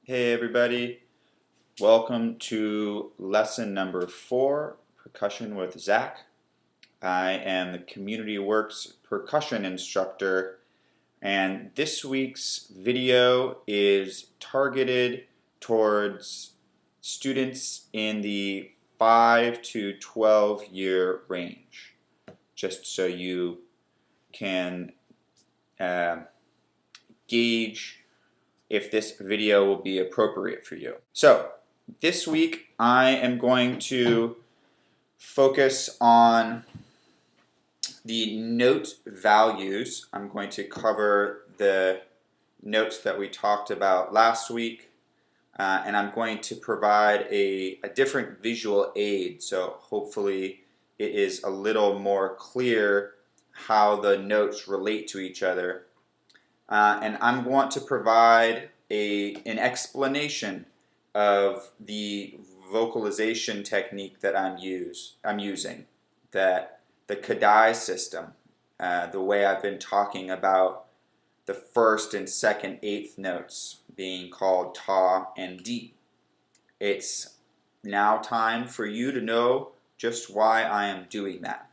Hey everybody, welcome to lesson number 4, Percussion with Zach. I am the Community Works percussion instructor, and this week's video is targeted towards students in the 5 to 12 year range, just so you can gauge if this video will be appropriate for you. So this week I am going to focus on the note values. I'm going to cover the notes that we talked about last week, and I'm going to provide a different visual aid, so hopefully it is a little more clear how the notes relate to each other. And I'm going to provide an explanation of the vocalization technique that I'm using, that the Kadai system, the way I've been talking about the first and second eighth notes being called Ta and D. It's now time for you to know just why I am doing that.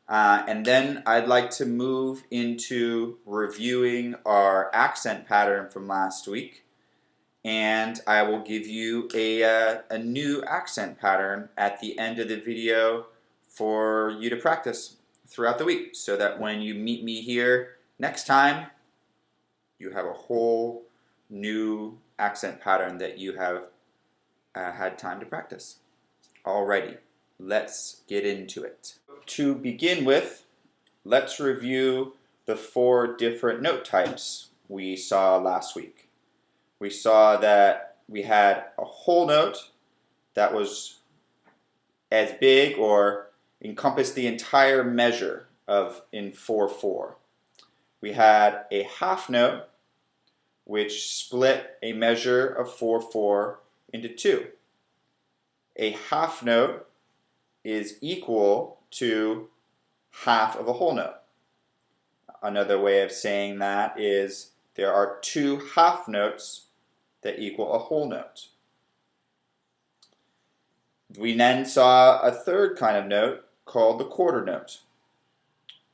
And then I'd like to move into reviewing our accent pattern from last week, and I will give you a new accent pattern at the end of the video for you to practice throughout the week, so that when you meet me here next time, you have a whole new accent pattern that you have had time to practice. Alrighty, let's get into it. To begin with, let's review the 4 different note types we saw last week. We saw that we had a whole note that was as big or encompassed the entire measure in 4/4. We had a half note which split a measure of 4/4 into 2. A half note is equal to half of a whole note. Another way of saying that is there are 2 half notes that equal a whole note. We then saw a third kind of note called the quarter note.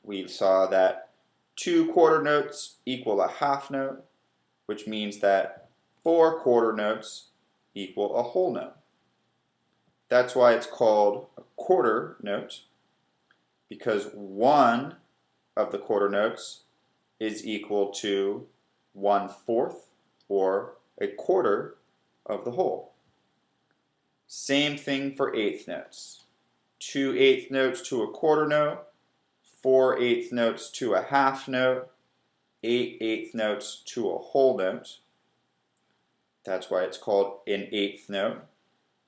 We saw that 2 quarter notes equal a half note, which means that 4 quarter notes equal a whole note. That's why it's called a quarter note, because one of the quarter notes is equal to 1/4 or a quarter of the whole. Same thing for eighth notes. 2 eighth notes to a quarter note, 4 eighth notes to a half note, 8 eighth notes to a whole note. That's why it's called an eighth note,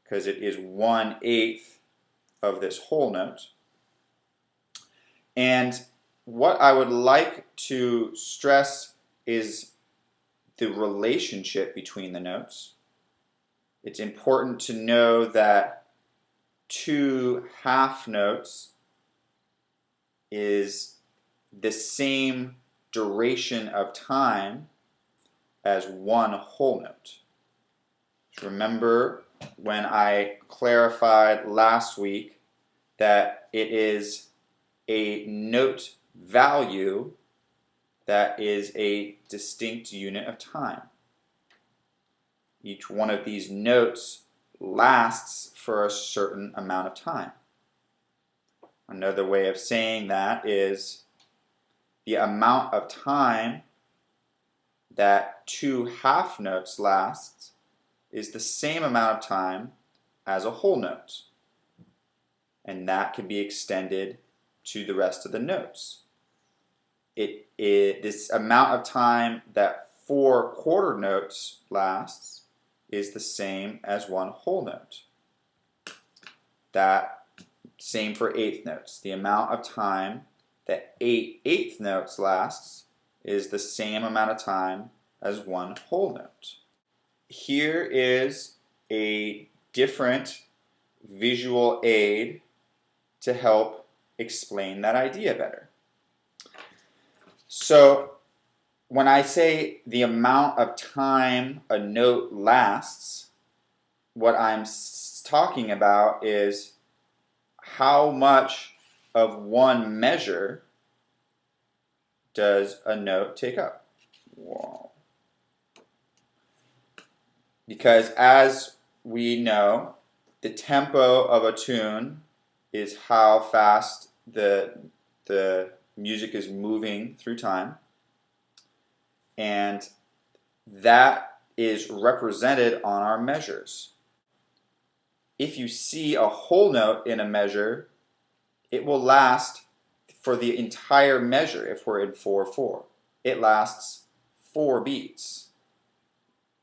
because it is 1/8 of this whole note. And what I would like to stress is the relationship between the notes. It's important to know that 2 half notes is the same duration of time as 1 whole note. Remember when I clarified last week that it is a note value that is a distinct unit of time. Each one of these notes lasts for a certain amount of time. Another way of saying that is the amount of time that 2 half notes lasts is the same amount of time as a whole note. And that can be extended to the rest of the notes. This amount of time that 4 quarter notes lasts is the same as 1 whole note. That same for eighth notes. The amount of time that 8 eighth notes lasts is the same amount of time as 1 whole note. Here is a different visual aid to help explain that idea better. So when I say the amount of time a note lasts, what I'm talking about is how much of one measure does a note take up. Whoa. Because as we know, the tempo of a tune is how fast the music is moving through time, and that is represented on our measures. If you see a whole note in a measure, it will last for the entire measure. If we're in 4/4, it lasts 4 beats.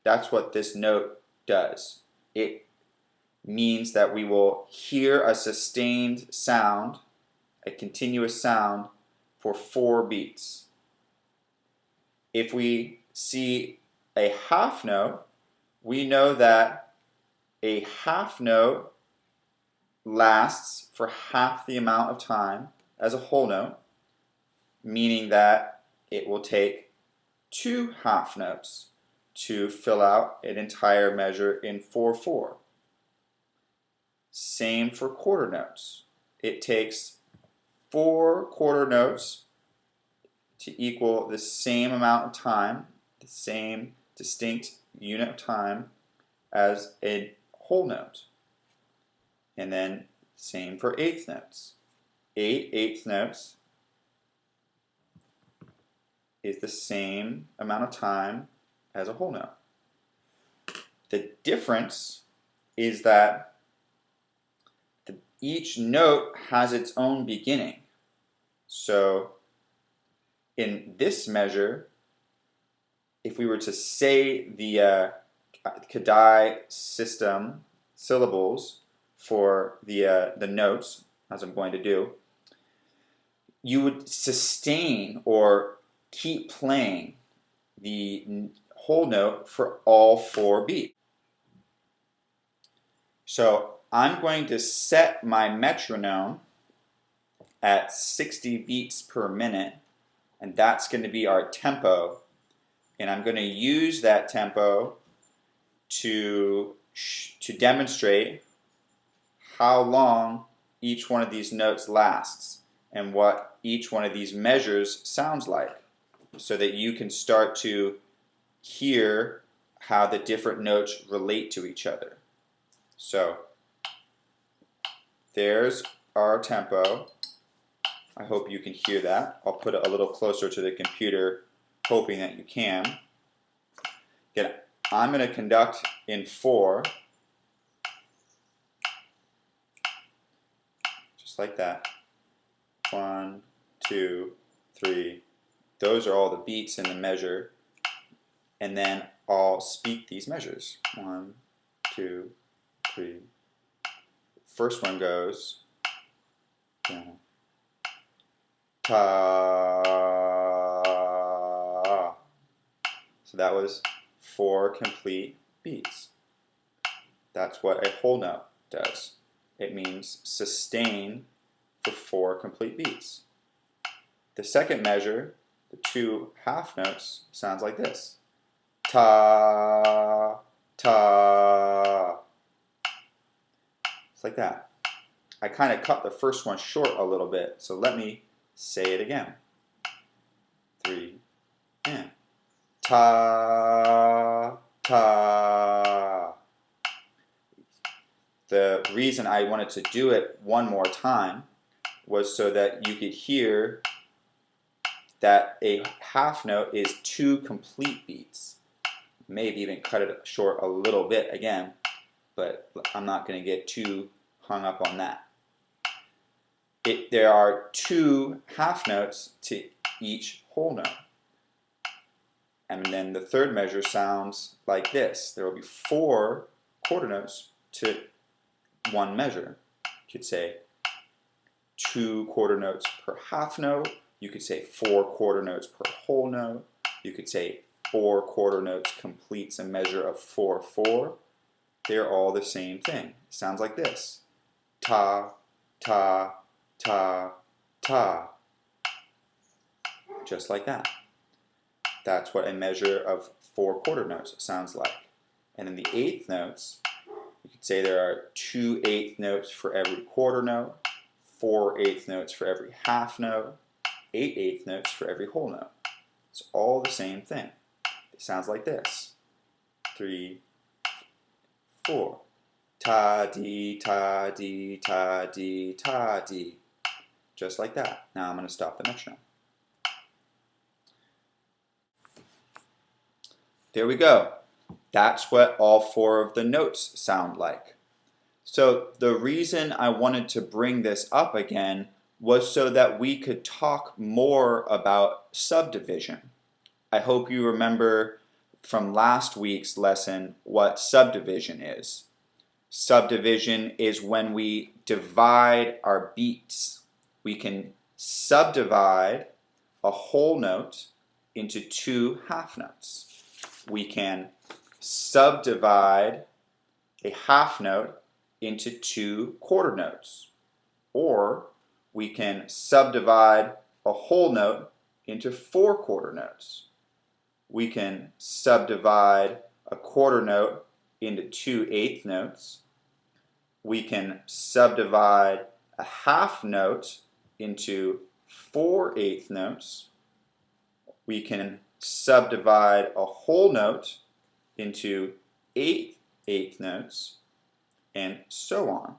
That's what this note does. It means that we will hear a sustained sound, a continuous sound, for 4 beats. If we see a half note, we know that a half note lasts for half the amount of time as a whole note, meaning that it will take 2 half notes to fill out an entire measure in 4/4. Same for quarter notes. It takes 4 quarter notes to equal the same amount of time, the same distinct unit of time as a whole note. And then same for eighth notes. 8 eighth notes is the same amount of time as a whole note. The difference is that each note has its own beginning. So in this measure, if we were to say the Kadai system syllables for the notes, as I'm going to do, you would sustain or keep playing the whole note for all 4 beats. So I'm going to set my metronome at 60 beats per minute, and that's going to be our tempo. And I'm going to use that tempo to demonstrate how long each one of these notes lasts and what each one of these measures sounds like, so that you can start to hear how the different notes relate to each other. So there's our tempo. I hope you can hear that. I'll put it a little closer to the computer, hoping that you can. Again, I'm going to conduct in 4, just like that. 1, 2, 3. Those are all the beats in the measure. And then I'll speak these measures. 1, 2, 3. First one goes down. Ta. So that was 4 complete beats. That's what a whole note does. It means sustain for 4 complete beats. The second measure, the 2 half notes, sounds like this. Ta, ta. It's like that. I kind of cut the first one short a little bit, so let me say it again. 3, and ta, ta. The reason I wanted to do it one more time was so that you could hear that a half note is 2 complete beats. Maybe even cut it short a little bit again, but I'm not going to get too hung up on that. There are 2 half notes to each whole note. And then the third measure sounds like this. There will be 4 quarter notes to one measure. You could say 2 quarter notes per half note. You could say 4 quarter notes per whole note. You could say 4 quarter notes completes a measure of 4/4. They're all the same thing. It sounds like this. Ta, ta, ta, ta. Just like that. That's what a measure of 4 quarter notes sounds like. And in the eighth notes, you could say there are 2 eighth notes for every quarter note, 4 eighth notes for every half note, 8 eighth notes for every whole note. It's all the same thing. It sounds like this. 3, 4. Ta dee ta dee ta dee ta dee. Just like that. Now I'm going to stop the metronome. There we go. That's what all 4 of the notes sound like. So the reason I wanted to bring this up again was so that we could talk more about subdivision. I hope you remember from last week's lesson what subdivision is. Subdivision is when we divide our beats. We can subdivide a whole note into 2 half notes. We can subdivide a half note into 2 quarter notes. Or we can subdivide a whole note into 4 quarter notes. We can subdivide a quarter note into 2 eighth notes. We can subdivide a half note into 4 eighth notes. We can subdivide a whole note into 8 eighth notes, and so on.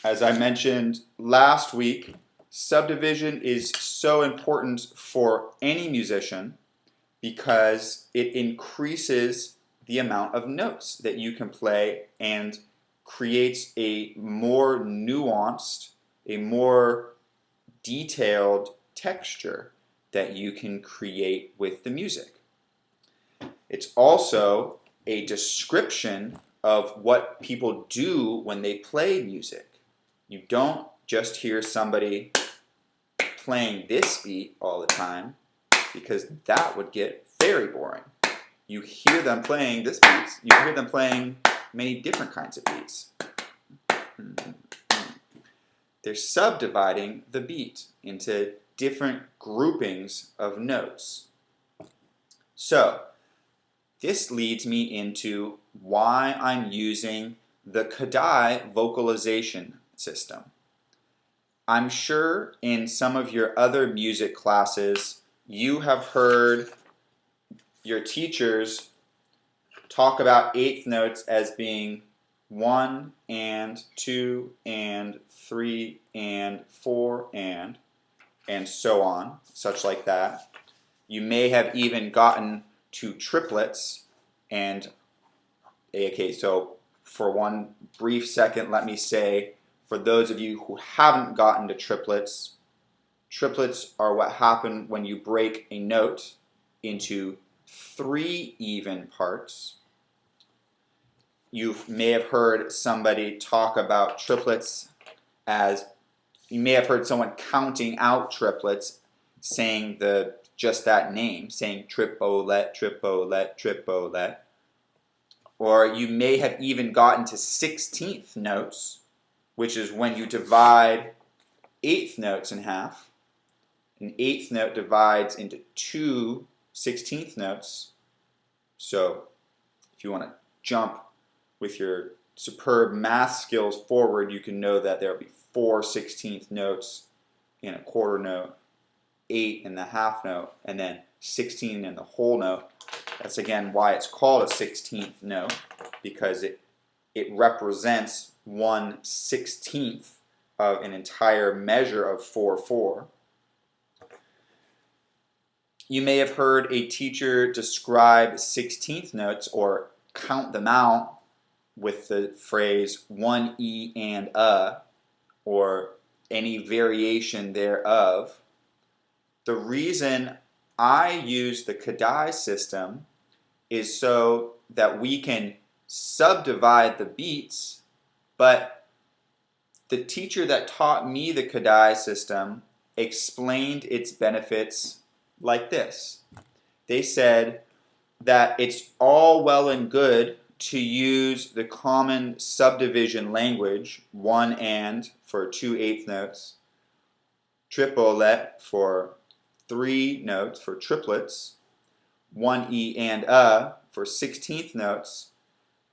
As I mentioned last week, subdivision is so important for any musician because it increases the amount of notes that you can play and creates a more nuanced, a more detailed texture that you can create with the music. It's also a description of what people do when they play music. You don't just hear somebody playing this beat all the time, because that would get very boring. You hear them playing this beat, you hear them playing many different kinds of beats. They're subdividing the beat into different groupings of notes. So, this leads me into why I'm using the Kadai vocalization system. I'm sure in some of your other music classes you have heard your teachers talk about eighth notes as being 1 and 2 and 3 and 4 and so on, such like that. You may have even gotten to triplets, and okay, so for one brief second, let me say, for those of you who haven't gotten to triplets, triplets are what happen when you break a note into 3 even parts. You may have heard somebody talk about triplets as, you may have heard someone counting out triplets, saying just that name, saying triplet, triplet, triplet. Or you may have even gotten to 16th notes, which is when you divide eighth notes in half. An eighth note divides into 2 16th notes. So if you want to jump with your superb math skills forward, you can know that there will be 4 16th notes in a quarter note, 8 in the half note, and then 16 in the whole note. That's again why it's called a 16th note, because it represents 1/16 of an entire measure of 4/4. You may have heard a teacher describe 16th notes or count them out with the phrase 1 E and a, or any variation thereof. The reason I use the Kadai system is so that we can subdivide the beats, but the teacher that taught me the Kadai system explained its benefits like this. They said that it's all well and good to use the common subdivision language, 1 and for 2 eighth notes, triplet for 3 notes for triplets, one E and for 16th notes,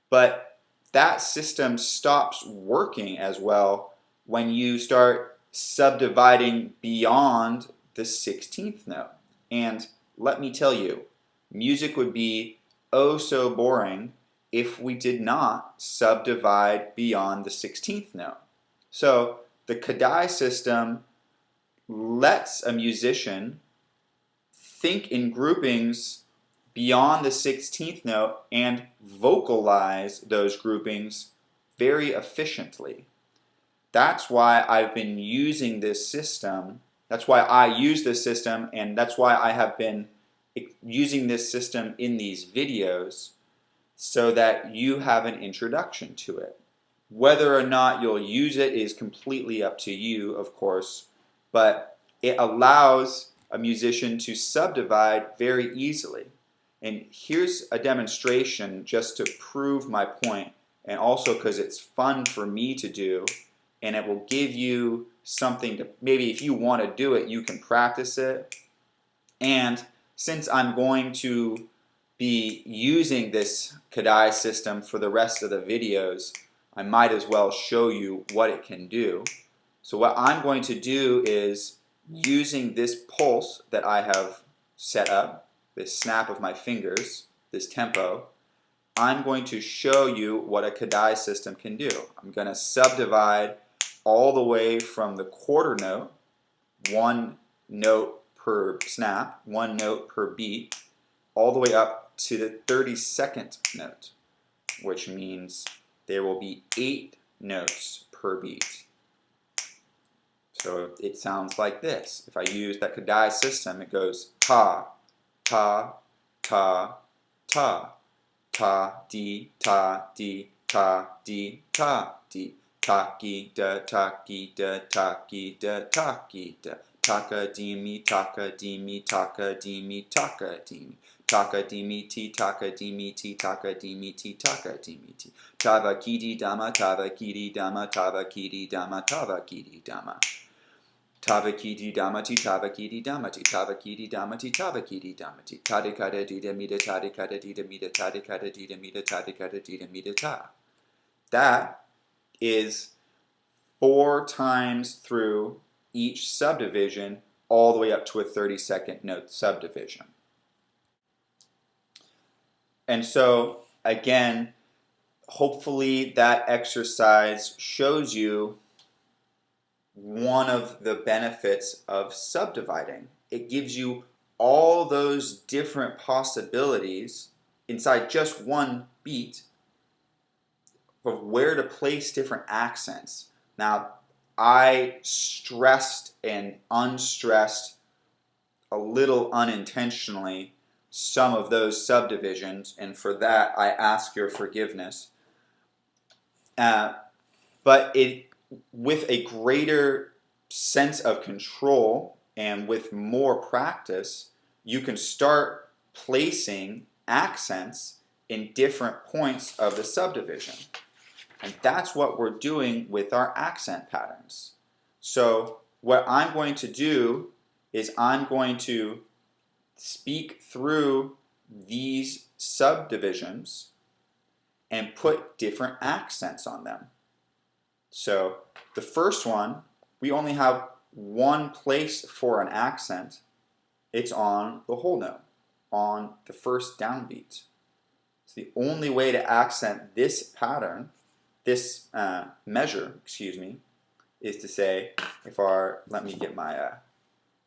but that system stops working as well when you start subdividing beyond the 16th note. And let me tell you, music would be oh so boring if we did not subdivide beyond the 16th note. So the Kadai system lets a musician think in groupings beyond the 16th note and vocalize those groupings very efficiently. That's why I've been using this system. That's why I use this system, and that's why I have been using this system in these videos, so that you have an introduction to it. Whether or not you'll use it is completely up to you, of course, but it allows a musician to subdivide very easily. And here's a demonstration just to prove my point, and also because it's fun for me to do, and it will give you something to, maybe if you want to do it, you can practice it. And since I'm going to be using this Kadai system for the rest of the videos, I might as well show you what it can do. So what I'm going to do is, using this pulse that I have set up, this snap of my fingers, this tempo, I'm going to show you what a Kadai system can do. I'm going to subdivide all the way from the quarter note, one note per snap, one note per beat, all the way up to the 32nd note, which means there will be 8 notes per beat. So it sounds like this. If I use that Kadai system, it goes ta, ta, ta, ta, ta, di, ta, di, ta, di, ta, di, taki da, taki da, taki da, taki da, taka dimi, taka dimi, taka dimi, taka dimi. Taka dimi ti, taka dimi ti, taka dimi ti, taka dimi ti. Tava kidi dama, tava kidi dama, tava kidi dama, tava kidi dama. Tava kidi dama ti, tava kidi dama ti, tava kidi dama ti, tava kidi dama ti. Tadi kada dida mida, tadi kada dida mida, tadi kada dida mida, tadi kada dida mida ta. That is 4 times through each subdivision, all the way up to a 32nd note subdivision. And so, again, hopefully that exercise shows you one of the benefits of subdividing. It gives you all those different possibilities inside just one beat of where to place different accents. Now, I stressed and unstressed a little unintentionally some of those subdivisions, and for that I ask your forgiveness. But with a greater sense of control and with more practice, you can start placing accents in different points of the subdivision. And that's what we're doing with our accent patterns. So what I'm going to do is I'm going to speak through these subdivisions and put different accents on them. So the first one, we only have one place for an accent. It's on the whole note, on the first downbeat. It's the only way to accent this pattern, this measure, is to say, let me get my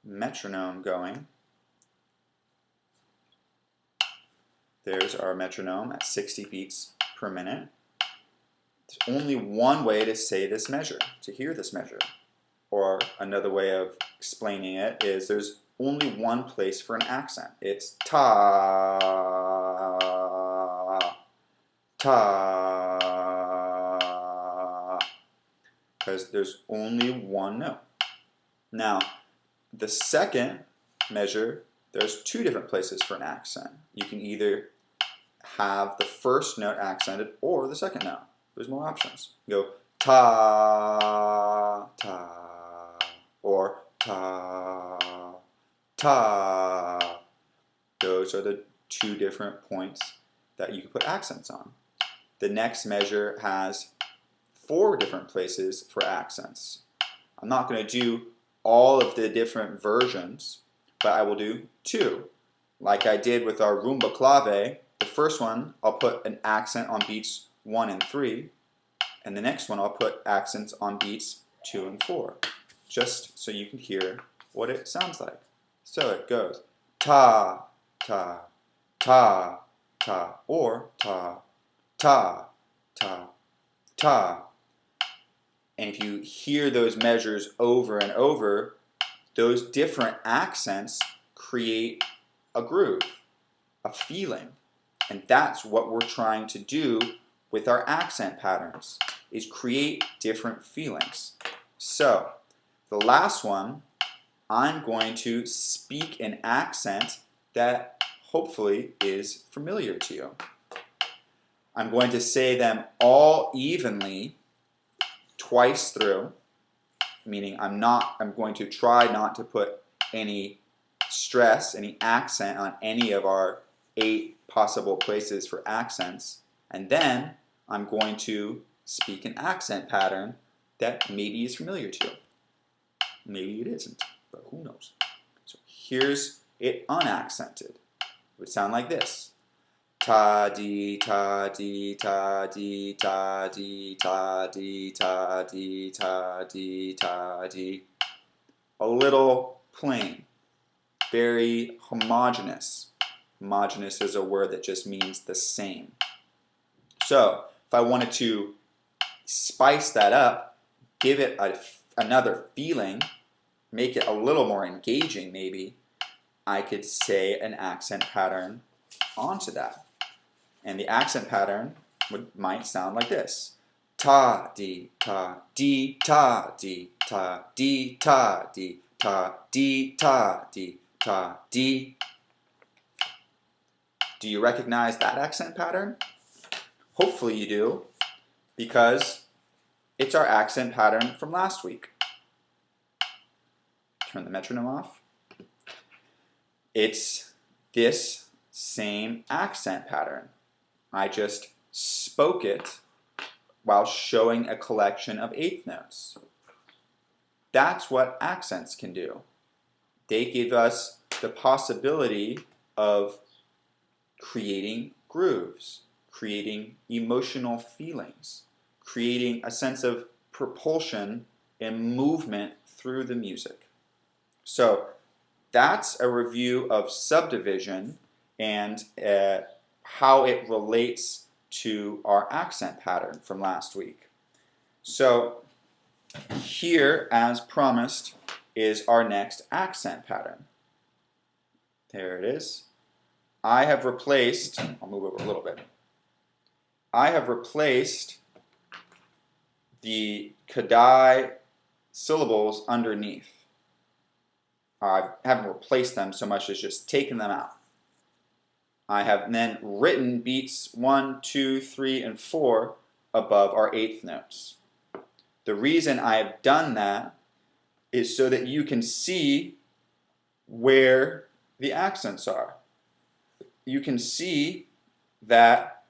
metronome going. There's our metronome at 60 beats per minute. There's only one way to say this measure, to hear this measure. Or another way of explaining it is there's only one place for an accent. It's ta, ta, because there's only one note. Now, the second measure, there's 2 different places for an accent. You can either have the first note accented or the second note. There's more options. You go ta, ta, or ta, ta. Those are the 2 different points that you can put accents on. The next measure has 4 different places for accents. I'm not going to do all of the different versions, but I will do 2. Like I did with our rumba clave, the first one I'll put an accent on beats 1 and 3, and the next one I'll put accents on beats 2 and 4, just so you can hear what it sounds like. So it goes ta, ta, ta, ta, or ta, ta, ta, ta. And if you hear those measures over and over, those different accents create a groove, a feeling. And that's what we're trying to do with our accent patterns, is create different feelings. So, the last one, I'm going to speak an accent that hopefully is familiar to you. I'm going to say them all evenly twice through, meaning I'm going to try not to put any stress, any accent on any of our 8 possible places for accents, and then I'm going to speak an accent pattern that maybe is familiar to you. Maybe it isn't, but who knows? So here's it unaccented. It would sound like this. Ta dee ta dee ta dee ta dee ta dee ta dee ta dee ta dee. A little plain, very homogeneous. Homogeneous is a word that just means the same. So if I wanted to spice that up, give it another feeling, make it a little more engaging maybe, I could say an accent pattern onto that. And the accent pattern might sound like this. Ta dee ta dee ta dee ta dee ta dee ta dee ta dee ta dee. Do you recognize that accent pattern? Hopefully you do, because it's our accent pattern from last week. Turn the metronome off. It's this same accent pattern. I just spoke it while showing a collection of 8th notes. That's what accents can do. They give us the possibility of creating grooves, creating emotional feelings, creating a sense of propulsion and movement through the music. So that's a review of subdivision and how it relates to our accent pattern from last week. So here, as promised, is our next accent pattern. There it is. I have replaced, I'll move over a little bit. I have replaced the Kadai syllables underneath. I haven't replaced them so much as just taken them out. I have then written beats 1, 2, 3, and 4 above our 8th notes. The reason I have done that is so that you can see where the accents are. You can see that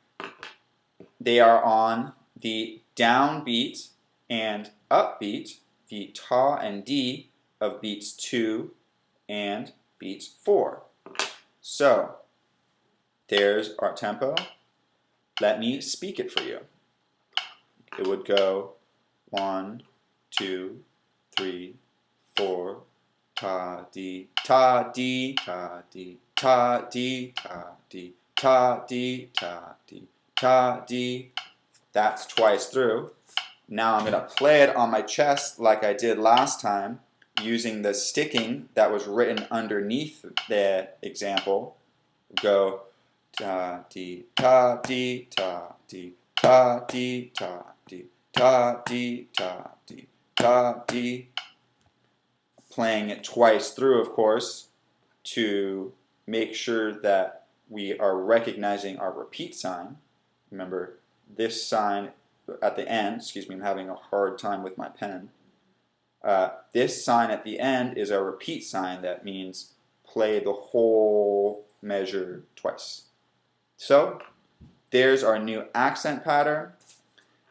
they are on the downbeat and upbeat, the ta and d of beats 2 and beats 4. So there's our tempo. Let me speak it for you. It would go 1, 2, 3, 4, ta dee ta dee ta dee ta dee ta dee ta dee ta dee ta dee. That's twice through. Now I'm going to play it on my chest like I did last time, using the sticking that was written underneath the example. Go ta dee ta dee ta dee ta dee ta dee ta dee ta dee ta dee. Playing it twice through, of course, to make sure that we are recognizing our repeat sign. Remember, this sign at the end, excuse me, I'm having a hard time with my pen. This sign at the end is our repeat sign. That means play the whole measure twice. So there's our new accent pattern.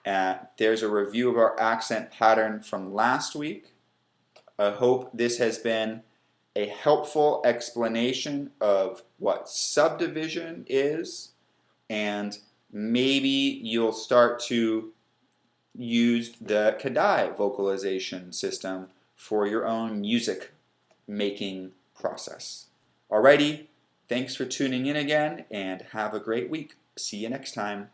There's a review of our accent pattern from last week. I hope this has been a helpful explanation of what subdivision is, and maybe you'll start to use the Kadai vocalization system for your own music making process. Alrighty, thanks for tuning in again, and have a great week. See you next time.